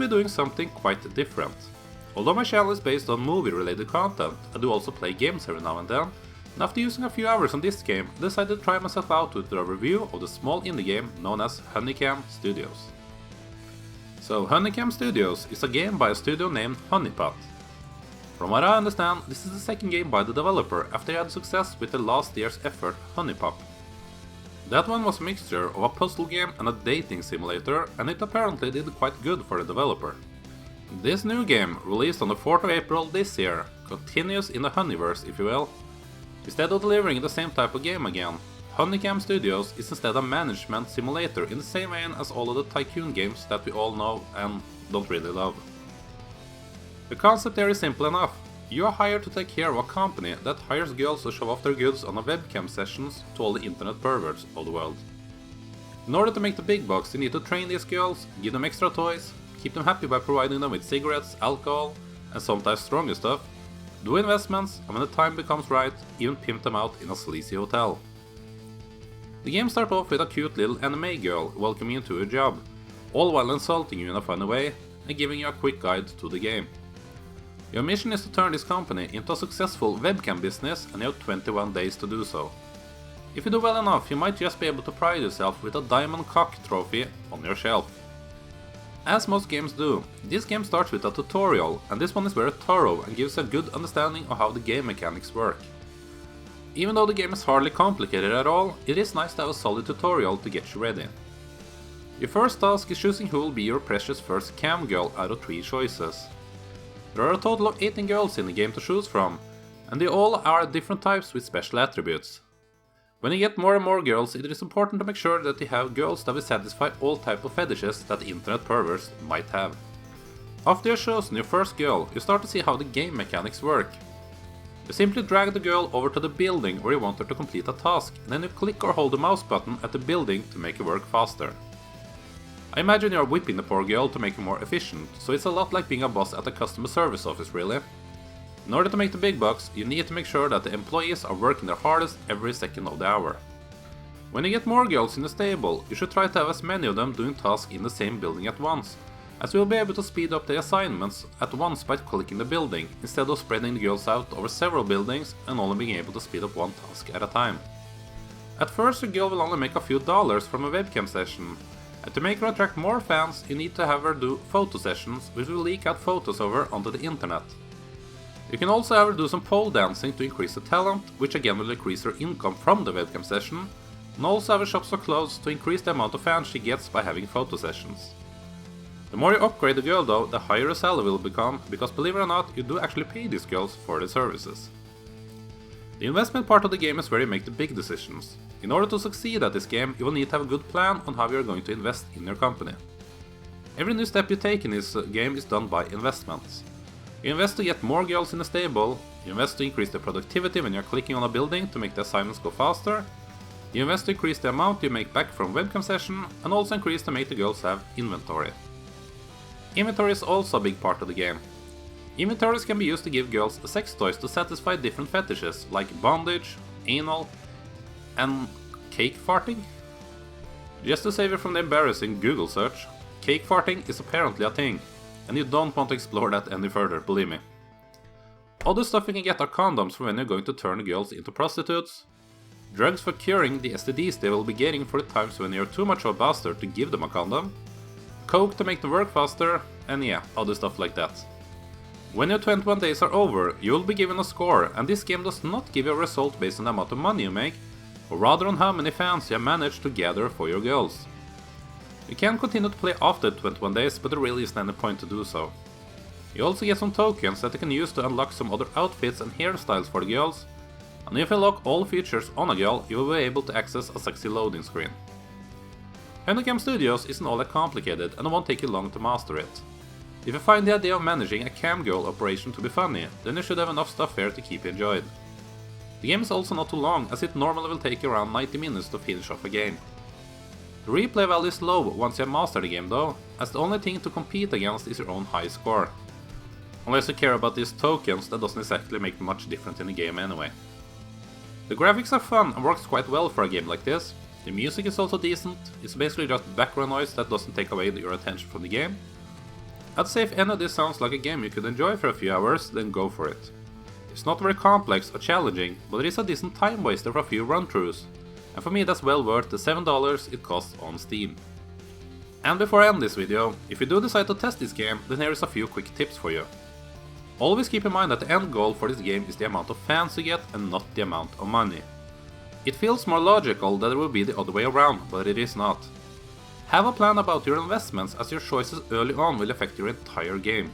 be doing something quite different. Although my channel is based on movie-related content, I do also play games every now and then, and after using a few hours on this game, I decided to try myself out with a review of the small indie game known as HunieCam Studios. So HunieCam Studios is a game by a studio named Honeypot. From what I understand, this is the second game by the developer after they had success with the last year's effort Honeypop. That one was a mixture of a puzzle game and a dating simulator, and it apparently did quite good for the developer. This new game, released on the 4th of April this year, continues in the Honeyverse if you will. Instead of delivering the same type of game again, HunieCam Studios is instead a management simulator in the same vein as all of the tycoon games that we all know and don't really love. The concept there is simple enough. You are hired to take care of a company that hires girls to show off their goods on a webcam sessions to all the internet perverts of the world. In order to make the big bucks, you need to train these girls, give them extra toys, keep them happy by providing them with cigarettes, alcohol, and sometimes stronger stuff, do investments, and when the time becomes right, even pimp them out in a sleazy hotel. The game starts off with a cute little anime girl welcoming you to your job, all while insulting you in a funny way and giving you a quick guide to the game. Your mission is to turn this company into a successful webcam business, and you have 21 days to do so. If you do well enough, you might just be able to pride yourself with a diamond cock trophy on your shelf. As most games do, this game starts with a tutorial, and this one is very thorough and gives a good understanding of how the game mechanics work. Even though the game is hardly complicated at all, it is nice to have a solid tutorial to get you ready. Your first task is choosing who will be your precious first cam girl out of 3 choices. There are a total of 18 girls in the game to choose from, and they all are different types with special attributes. When you get more and more girls, it is important to make sure that you have girls that will satisfy all types of fetishes that the internet perverts might have. After you have chosen your first girl, you start to see how the game mechanics work. You simply drag the girl over to the building where you want her to complete a task, and then you click or hold the mouse button at the building to make it work faster. I imagine you are whipping the poor girl to make her more efficient, so it's a lot like being a boss at a customer service office really. In order to make the big bucks, you need to make sure that the employees are working their hardest every second of the hour. When you get more girls in the stable, you should try to have as many of them doing tasks in the same building at once, as you will be able to speed up the assignments at once by clicking the building, instead of spreading the girls out over several buildings and only being able to speed up one task at a time. At first, your girl will only make a few dollars from a webcam session, and to make her attract more fans, you need to have her do photo sessions, which will leak out photos of her onto the internet. You can also have her do some pole dancing to increase the talent, which again will increase her income from the webcam session, and also have her shop some clothes to increase the amount of fans she gets by having photo sessions. The more you upgrade the girl though, the higher her salary will become, because believe it or not, you do actually pay these girls for their services. The investment part of the game is where you make the big decisions. In order to succeed at this game, you will need to have a good plan on how you are going to invest in your company. Every new step you take in this game is done by investments. You invest to get more girls in the stable, you invest to increase the productivity when you are clicking on a building to make the assignments go faster, you invest to increase the amount you make back from webcam session, and also increase to make the girls have inventory. Inventory is also a big part of the game. Inventories can be used to give girls sex toys to satisfy different fetishes like bondage, anal, and cake farting? Just to save you from the embarrassing Google search, cake farting is apparently a thing, and you don't want to explore that any further, believe me. Other stuff you can get are condoms for when you're going to turn girls into prostitutes, drugs for curing the STDs they will be getting for the times when you're too much of a bastard to give them a condom, coke to make them work faster, and yeah, other stuff like that. When your 21 days are over, you will be given a score, and this game does not give you a result based on the amount of money you make, or rather on how many fans you have managed to gather for your girls. You can continue to play after 21 days, but there really isn't any point to do so. You also get some tokens that you can use to unlock some other outfits and hairstyles for the girls, and if you unlock all features on a girl, you will be able to access a sexy loading screen. HunieCam Studios isn't all that complicated, and it won't take you long to master it. If you find the idea of managing a cam girl operation to be funny, then you should have enough stuff here to keep you enjoyed. The game is also not too long, as it normally will take you around 90 minutes to finish off a game. The replay value is low once you have mastered the game though, as the only thing to compete against is your own high score. Unless you care about these tokens, that doesn't exactly make much difference in the game anyway. The graphics are fun and works quite well for a game like this. The music is also decent, it's basically just background noise that doesn't take away your attention from the game. I'd say if any of this sounds like a game you could enjoy for a few hours, then go for it. It's not very complex or challenging, but it is a decent time waster for a few run-throughs, and for me that's well worth the $7 it costs on Steam. And before I end this video, if you do decide to test this game, then here is a few quick tips for you. Always keep in mind that the end goal for this game is the amount of fans you get and not the amount of money. It feels more logical that it will be the other way around, but it is not. Have a plan about your investments, as your choices early on will affect your entire game.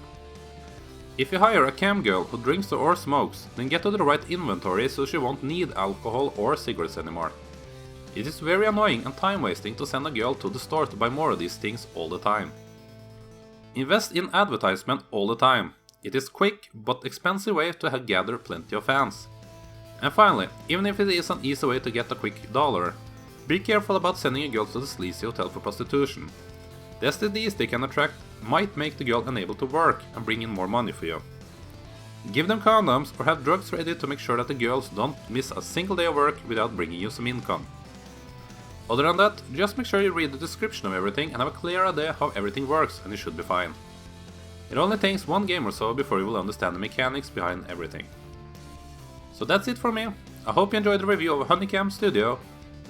If you hire a cam girl who drinks or smokes, then get her the right inventory so she won't need alcohol or cigarettes anymore. It is very annoying and time wasting to send a girl to the store to buy more of these things all the time. Invest in advertisement all the time. It is quick but expensive way to gather plenty of fans. And finally, even if it is an easy way to get a quick dollar, be careful about sending a girl to the sleazy hotel for prostitution. The STDs they can attract might make the girl unable to work and bring in more money for you. Give them condoms or have drugs ready to make sure that the girls don't miss a single day of work without bringing you some income. Other than that, just make sure you read the description of everything and have a clear idea how everything works, and you should be fine. It only takes one game or so before you will understand the mechanics behind everything. So that's it for me. I hope you enjoyed the review of HunieCam Studio.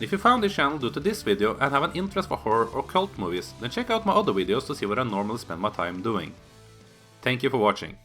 If you found this channel due to this video and have an interest for horror or cult movies, then check out my other videos to see what I normally spend my time doing. Thank you for watching.